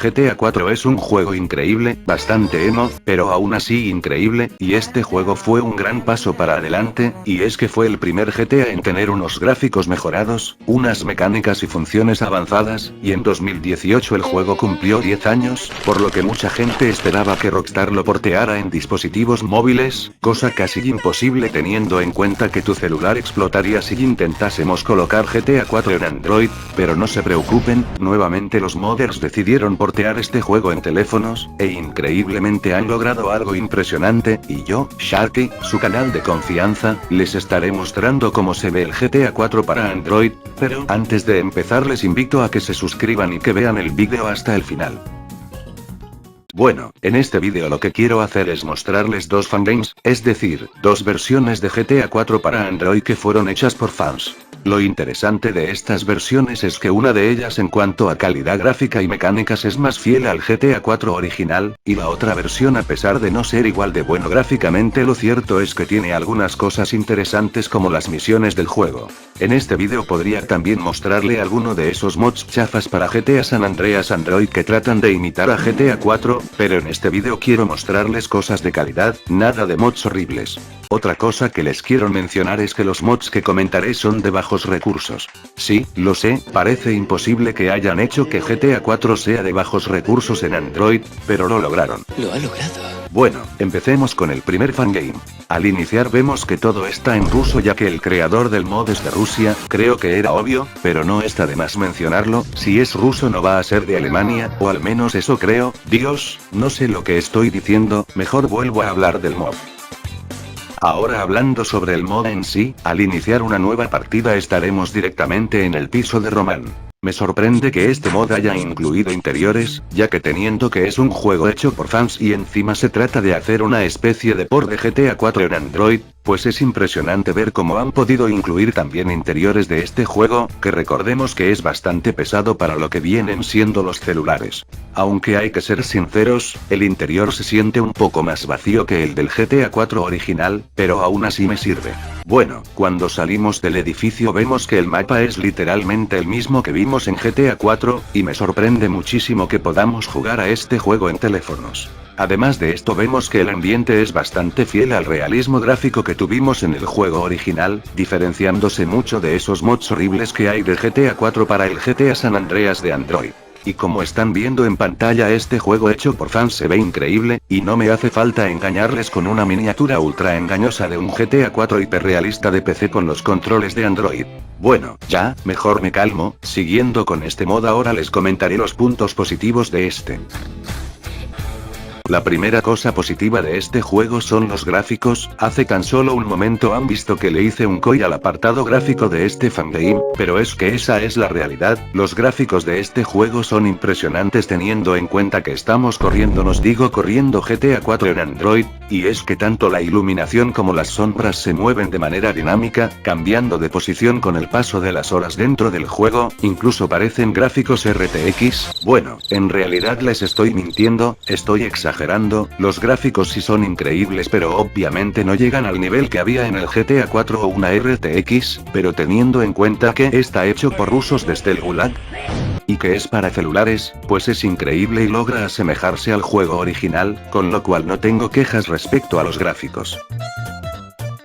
GTA 4 es un juego increíble, bastante emo, pero aún así increíble, y este juego fue un gran paso para adelante, y es que fue el primer GTA en tener unos gráficos mejorados, unas mecánicas y funciones avanzadas, y en 2018 el juego cumplió 10 años, por lo que mucha gente esperaba que Rockstar lo porteara en dispositivos móviles, cosa casi imposible teniendo en cuenta que tu celular explotaría si intentásemos colocar GTA 4 en Android, pero no se preocupen, nuevamente los modders decidieron portear este juego en teléfonos, e increíblemente han logrado algo impresionante, y yo, Sharky, su canal de confianza, les estaré mostrando cómo se ve el GTA 4 para Android, pero antes de empezar les invito a que se suscriban y que vean el vídeo hasta el final. Bueno, en este vídeo lo que quiero hacer es mostrarles dos fangames, es decir, dos versiones de GTA 4 para Android que fueron hechas por fans. Lo interesante de estas versiones es que una de ellas en cuanto a calidad gráfica y mecánicas es más fiel al GTA 4 original, y la otra versión a pesar de no ser igual de bueno gráficamente lo cierto es que tiene algunas cosas interesantes como las misiones del juego. En este vídeo podría también mostrarle alguno de esos mods chafas para GTA San Andreas Android que tratan de imitar a GTA 4, pero en este vídeo quiero mostrarles cosas de calidad, nada de mods horribles. Otra cosa que les quiero mencionar es que los mods que comentaré son de bajos recursos. Sí, lo sé, parece imposible que hayan hecho que GTA 4 sea de bajos recursos en Android, pero lo lograron. Lo ha logrado. Bueno, empecemos con el primer fangame. Al iniciar vemos que todo está en ruso ya que el creador del mod es de Rusia, creo que era obvio, pero no está de más mencionarlo, si es ruso no va a ser de Alemania, o al menos eso creo, Dios, no sé lo que estoy diciendo, mejor vuelvo a hablar del mod. Ahora hablando sobre el mod en sí, al iniciar una nueva partida estaremos directamente en el piso de Román. Me sorprende que este mod haya incluido interiores, ya que teniendo que es un juego hecho por fans y encima se trata de hacer una especie de port de GTA 4 en Android, pues es impresionante ver cómo han podido incluir también interiores de este juego, que recordemos que es bastante pesado para lo que vienen siendo los celulares. Aunque hay que ser sinceros, el interior se siente un poco más vacío que el del GTA 4 original, pero aún así me sirve. Bueno, cuando salimos del edificio vemos que el mapa es literalmente el mismo que vimos en GTA 4, y me sorprende muchísimo que podamos jugar a este juego en teléfonos. Además de esto vemos que el ambiente es bastante fiel al realismo gráfico que tuvimos en el juego original, diferenciándose mucho de esos mods horribles que hay de GTA 4 para el GTA San Andreas de Android. Y como están viendo en pantalla este juego hecho por fans se ve increíble, y no me hace falta engañarles con una miniatura ultra engañosa de un GTA 4 hiperrealista de PC con los controles de Android. Bueno, ya, mejor me calmo, siguiendo con este mod ahora les comentaré los puntos positivos de este. La primera cosa positiva de este juego son los gráficos, hace tan solo un momento han visto que le hice un coi al apartado gráfico de este fangame, pero es que esa es la realidad, los gráficos de este juego son impresionantes teniendo en cuenta que estamos corriendo GTA 4 en Android, y es que tanto la iluminación como las sombras se mueven de manera dinámica, cambiando de posición con el paso de las horas dentro del juego, incluso parecen gráficos RTX, bueno, en realidad les estoy mintiendo, estoy exagerando. Los gráficos sí son increíbles pero obviamente no llegan al nivel que había en el GTA 4 o una RTX, pero teniendo en cuenta que está hecho por rusos desde el Gulag, y que es para celulares, pues es increíble y logra asemejarse al juego original, con lo cual no tengo quejas respecto a los gráficos.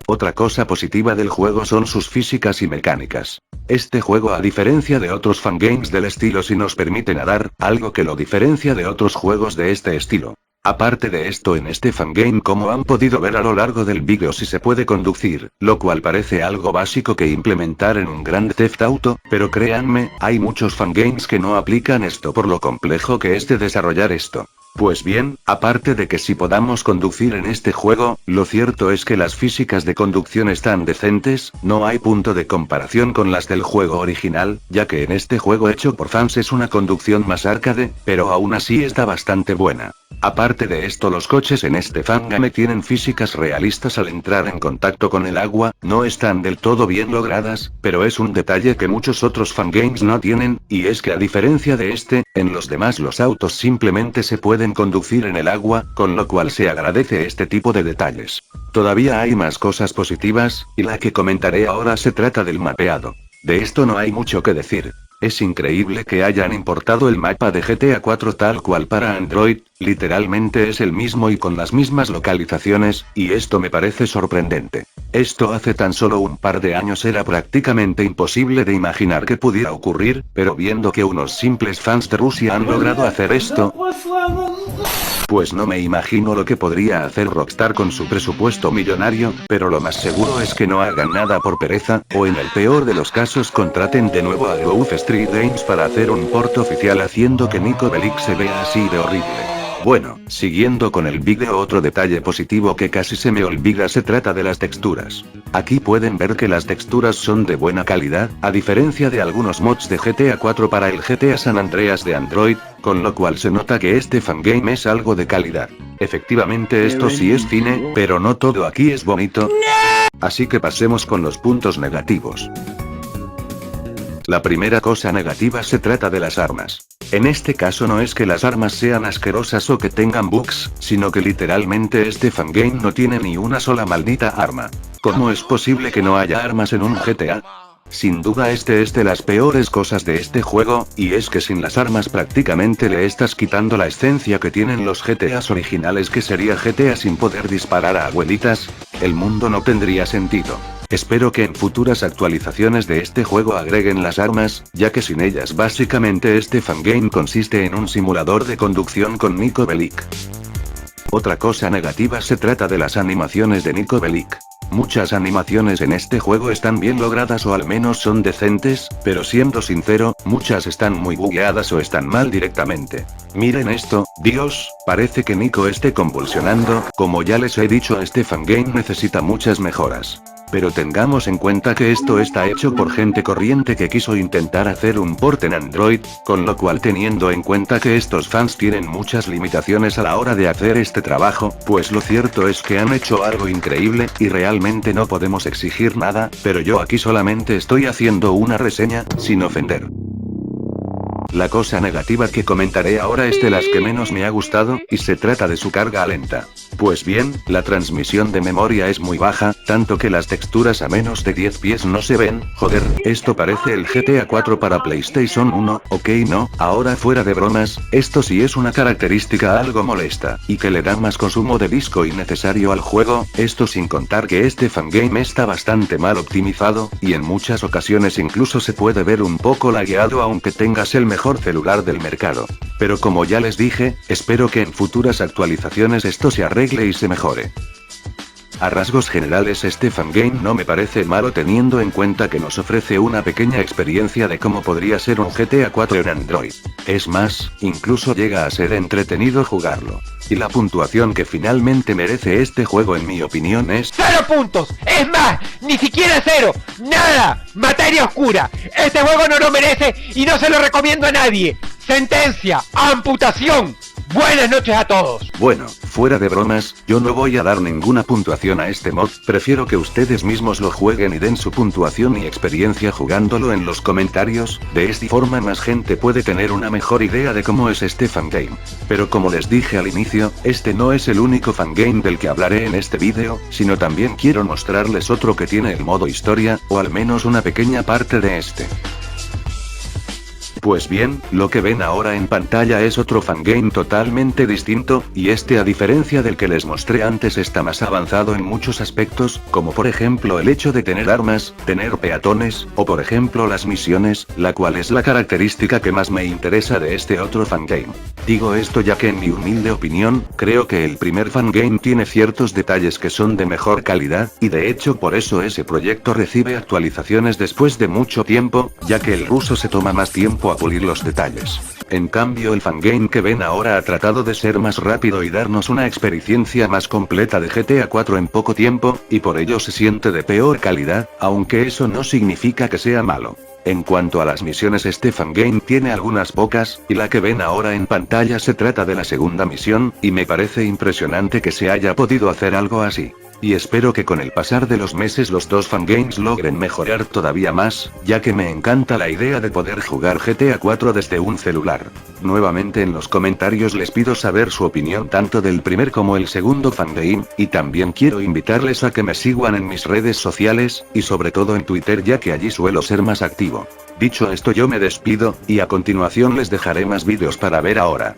Otra cosa positiva del juego son sus físicas y mecánicas. Este juego a diferencia de otros fangames del estilo sí nos permite nadar, algo que lo diferencia de otros juegos de este estilo. Aparte de esto en este fangame como han podido ver a lo largo del vídeo sí se puede conducir, lo cual parece algo básico que implementar en un Grand Theft Auto, pero créanme, hay muchos fangames que no aplican esto por lo complejo que es de desarrollar esto. Pues bien, aparte de que si podamos conducir en este juego, lo cierto es que las físicas de conducción están decentes, no hay punto de comparación con las del juego original, ya que en este juego hecho por fans es una conducción más arcade, pero aún así está bastante buena. Aparte de esto los coches en este fangame tienen físicas realistas al entrar en contacto con el agua, no están del todo bien logradas, pero es un detalle que muchos otros fangames no tienen, y es que a diferencia de este, en los demás los autos simplemente se pueden conducir en el agua, con lo cual se agradece este tipo de detalles. Todavía hay más cosas positivas, y la que comentaré ahora se trata del mapeado. De esto no hay mucho que decir. Es increíble que hayan importado el mapa de GTA 4 tal cual para Android, literalmente es el mismo y con las mismas localizaciones, y esto me parece sorprendente. Esto hace tan solo un par de años era prácticamente imposible de imaginar que pudiera ocurrir, pero viendo que unos simples fans de Rusia han logrado hacer esto, pues no me imagino lo que podría hacer Rockstar con su presupuesto millonario, pero lo más seguro es que no hagan nada por pereza, o en el peor de los casos contraten de nuevo a Grove Street Games para hacer un port oficial haciendo que Niko Bellic se vea así de horrible. Bueno, siguiendo con el vídeo, otro detalle positivo que casi se me olvida se trata de las texturas. Aquí pueden ver que las texturas son de buena calidad, a diferencia de algunos mods de GTA 4 para el GTA San Andreas de Android, con lo cual se nota que este fangame es algo de calidad. Efectivamente esto sí es cine, pero no todo aquí es bonito. Así que pasemos con los puntos negativos. La primera cosa negativa se trata de las armas. En este caso no es que las armas sean asquerosas o que tengan bugs, sino que literalmente este fangame no tiene ni una sola maldita arma. ¿Cómo es posible que no haya armas en un GTA? Sin duda este es de las peores cosas de este juego, y es que sin las armas prácticamente le estás quitando la esencia que tienen los GTAs originales, que sería GTA sin poder disparar a abuelitas. El mundo no tendría sentido. Espero que en futuras actualizaciones de este juego agreguen las armas, ya que sin ellas básicamente este fangame consiste en un simulador de conducción con Niko Bellic. Otra cosa negativa se trata de las animaciones de Niko Bellic. Muchas animaciones en este juego están bien logradas o al menos son decentes, pero siendo sincero, muchas están muy bugueadas o están mal directamente. Miren esto, Dios, parece que Niko esté convulsionando. Como ya les he dicho, este fangame necesita muchas mejoras. Pero tengamos en cuenta que esto está hecho por gente corriente que quiso intentar hacer un port en Android, con lo cual teniendo en cuenta que estos fans tienen muchas limitaciones a la hora de hacer este trabajo, pues lo cierto es que han hecho algo increíble, y realmente no podemos exigir nada, pero yo aquí solamente estoy haciendo una reseña, sin ofender. La cosa negativa que comentaré ahora es de las que menos me ha gustado, y se trata de su carga lenta. Pues bien, la transmisión de memoria es muy baja, tanto que las texturas a menos de 10 pies no se ven. Joder, esto parece el GTA 4 para PlayStation 1, ok no, ahora fuera de bromas, esto sí es una característica algo molesta, y que le da más consumo de disco innecesario al juego, esto sin contar que este fangame está bastante mal optimizado, y en muchas ocasiones incluso se puede ver un poco lagueado aunque tengas el mejor celular del mercado. Pero como ya les dije, espero que en futuras actualizaciones esto se arregle y se mejore. A rasgos generales este fangame no me parece malo teniendo en cuenta que nos ofrece una pequeña experiencia de cómo podría ser un GTA 4 en Android. Es más, incluso llega a ser entretenido jugarlo. Y la puntuación que finalmente merece este juego en mi opinión es... ¡0 puntos! ¡Es más! ¡Ni siquiera 0! ¡Nada! ¡Materia oscura! Este juego no lo merece y no se lo recomiendo a nadie. ¡Sentencia! ¡Amputación! Buenas noches a todos. Bueno, fuera de bromas, yo no voy a dar ninguna puntuación a este mod, prefiero que ustedes mismos lo jueguen y den su puntuación y experiencia jugándolo en los comentarios, de esta forma más gente puede tener una mejor idea de cómo es este fangame. Pero como les dije al inicio, este no es el único fangame del que hablaré en este vídeo, sino también quiero mostrarles otro que tiene el modo historia, o al menos una pequeña parte de este. Pues bien, lo que ven ahora en pantalla es otro fangame totalmente distinto, y este a diferencia del que les mostré antes está más avanzado en muchos aspectos, como por ejemplo el hecho de tener armas, tener peatones, o por ejemplo las misiones, la cual es la característica que más me interesa de este otro fangame. Digo esto ya que en mi humilde opinión, creo que el primer fangame tiene ciertos detalles que son de mejor calidad, y de hecho por eso ese proyecto recibe actualizaciones después de mucho tiempo, ya que el ruso se toma más tiempo a pulir los detalles. En cambio el fangame que ven ahora ha tratado de ser más rápido y darnos una experiencia más completa de GTA 4 en poco tiempo, y por ello se siente de peor calidad, aunque eso no significa que sea malo. En cuanto a las misiones, este fangame tiene algunas pocas, y la que ven ahora en pantalla se trata de la segunda misión, y me parece impresionante que se haya podido hacer algo así. Y espero que con el pasar de los meses los dos fangames logren mejorar todavía más, ya que me encanta la idea de poder jugar GTA 4 desde un celular. Nuevamente en los comentarios les pido saber su opinión tanto del primer como el segundo fangame, y también quiero invitarles a que me sigan en mis redes sociales, y sobre todo en Twitter ya que allí suelo ser más activo. Dicho esto yo me despido, y a continuación les dejaré más vídeos para ver ahora.